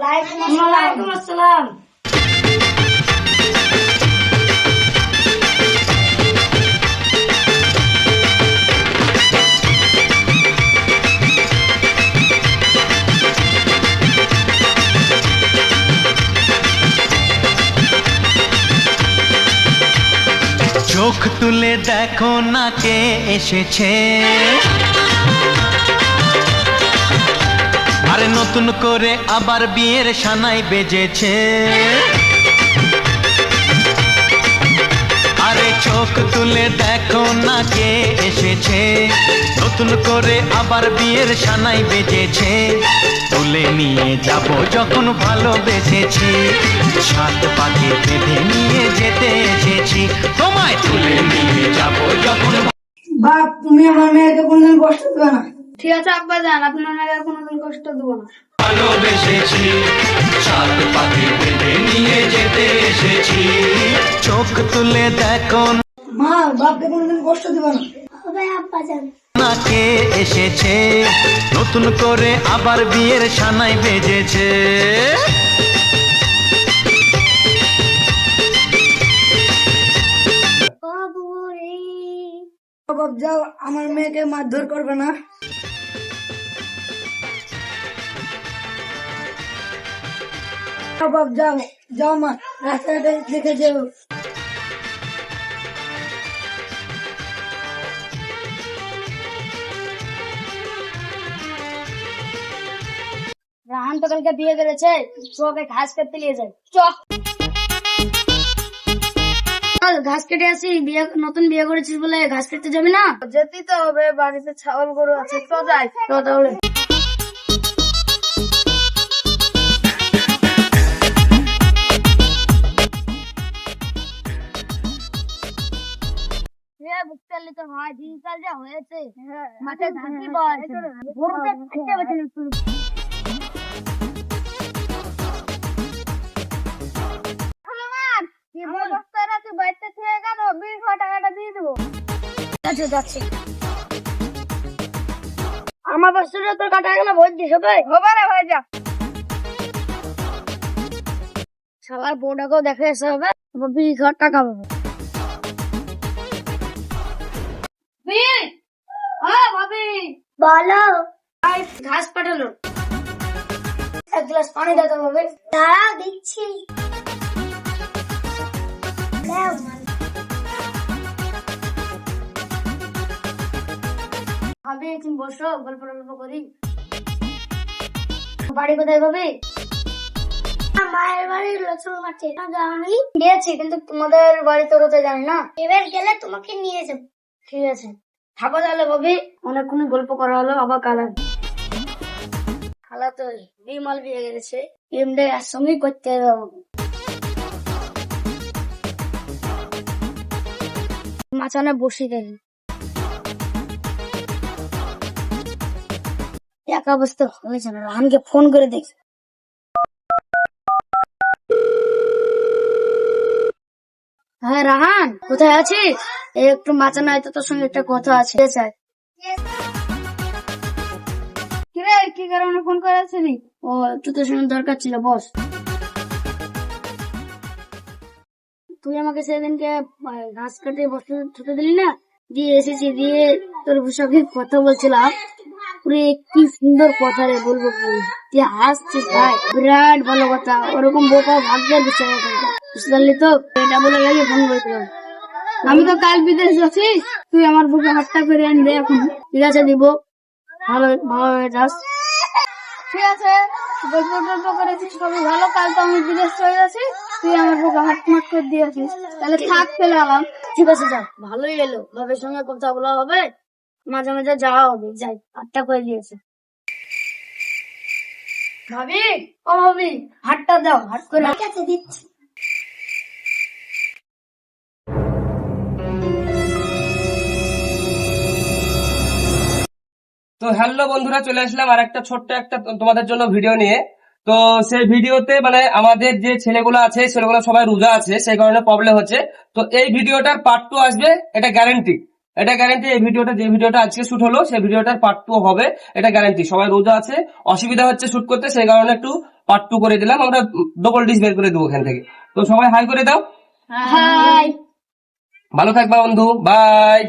ওয়ালাইকুম আসসালাম। চোখ তুলে দেখো না কে এসেছে, আরে নতুন করে আবার বিয়ের সানাই বেজেছে। আরে চোখ তুলে দেখো না কে এসেছে, নতুন করে আবার বিয়ের সানাই বেজেছে। তুলে নিয়ে যাব যখন ভালোবেসেছি, সাত পাকে বেঁধে নিয়ে যেতে এসেছি। তোমায় তুলে নিয়ে যাব যখন। বাপ, তুমি আমার মেয়েকে কোনদিন কষ্ট দেবে না। ঠিক আছে আব্বা যান, আপনার মেয়েকে কোনোদিন কষ্ট দেবো না। ভালোবেসেছি, সাত পাকে বেঁধে নিয়ে যেতে এসেছি। চোখ তুলে দেখো মা, বাপকে কোনদিন কষ্ট দেবে না। হবে আব্বা যান। না কে এসেছে, নতুন করে আবার বিয়ের সানাই বেজেছে। বাপ যাও, আমার মেয়েকে মারধর করবে না। বাপ যাও, যাও মা, রাস্তাঘাটে দেখে যেও। রাহান তো কালকে বিয়ে করেছে, ওকে ঘাস কাটতে নিয়ে যাই। চল ঘাস কেটে আসি। নতুন বিয়ে করেছিস বলে ঘাস কাটতে যাবি না? যেতেই তো হবে, বাড়িতে ছাগল গরু আছে। তো যাই তো তাহলে। বুঝতে পারলি তো হয়, দিনকাল যা হয়েছে মাঠে ধানই পাওয়া যাচ্ছে না। গরুটা খেতে পারছে না। আমার বছরে তোর কাটা গেলে ভোট দিস হবে হয়ে যা। সবার বউটাকেও দেখে এসে হবে, 20,000 টাকা পাবো। বলো। ঘাস পাঠালো, এক গ্লাস পানি দিতে হবে। দাঁড়াও দিচ্ছি। ভাবি তুমি বসো, গল্প টল্প করি। বাড়ি কোথায় ভাবি? মায়ের বাড়ি লক্ষ্মণ মাঠে। জানি গিয়েছি, কিন্তু তোমাদের বাড়ি তো কোথায় জানি না। এবার গেলে তোমাকে নিয়ে যাবো। ঠিক আছে, থাকো তাহলে ভাবি। অনেকক্ষণ গল্প করা হলো, আবার কাল খালা তো বিমল বিয়ে গেছে, এমনি একসঙ্গেই করতে হবে। মাঝখানে বসে গেলি একা বসতে হয়েছে না। রাহানকে ফোন করে দেখি। হ্যাঁ রাহান, কোথায় আছিস? একটু মাচা নাই তো, তোর সঙ্গে একটা কথা আছে। কিরে, কি কারণে ফোন করে আসলি? ও একটু তোর সঙ্গে দরকার ছিল, বস। তুই আমাকে সেদিনকে ঘাস কাটে বসতে ছুটে দিলি না, দিয়ে এসেছি। দিয়ে তোর সঙ্গে কথা বলছিলাম, কি সুন্দর কথা রে, বলবো তুই হাসছিস ভাই, বিরাট ভালো কথা। ওরকম বোকা ভাগ্যের বিষয়, বুঝতে পারলি তো? এটা বলে লাগে ফোন করেছিলাম। আমি তো কাল বিদেশ যাচ্ছি, তুই আমার বুকে হাতটা করে আনি দে এখন। ঠিক আছে, দিব। ভালো ভালো হয়ে যাস। ঠিক আছে, গল্প টল্প করেছিস সবই ভালো। কাল তো আমি বিদেশ চলে যাচ্ছি, তুই আমার বুকে হাত মাত করে দিয়েছিস। তাহলে থাক, ফেলে আলাম। ঠিক আছে, যা, ভালোই এলো। ভাবের সঙ্গে কথা বলা হবে, মাঝে মাঝে যাওয়া হবে। যাই, 8টা করে দিয়েছে। ভাবি, ও ভাবি, হাতটা দাও, হাত করে। ঠিক আছে, দিচ্ছি। তো হ্যালো বন্ধুরা, চলে আসলাম আর একটা ছোট্ট একটা তোমাদের জন্য ভিডিও নিয়ে। তো সেই ভিডিওতে মানে আমাদের যে ছেলেগুলো আছে, ছেলেগুলো সবাই রোজা আছে, সেই কারণে প্রবলেম হচ্ছে। তো এই ভিডিওটার পার্ট 2 আসবে, এটা গ্যারান্টি। এটা গ্যারান্টি। এই ভিডিওটা, যে ভিডিওটা আজকে শুট হলো, সেই ভিডিওটার পার্ট 2 হবে, এটা গ্যারান্টি। সবাই রোজা আছে, অসুবিধা হচ্ছে শুট করতে, সেই কারণে একটু পার্ট 2 করে দিলাম, আমরা ডবল ডিশ বের করে দেবো এখান থেকে। তো সবাই হাই করে দাও, হাই। ভালো থাকবা বন্ধু, বাই।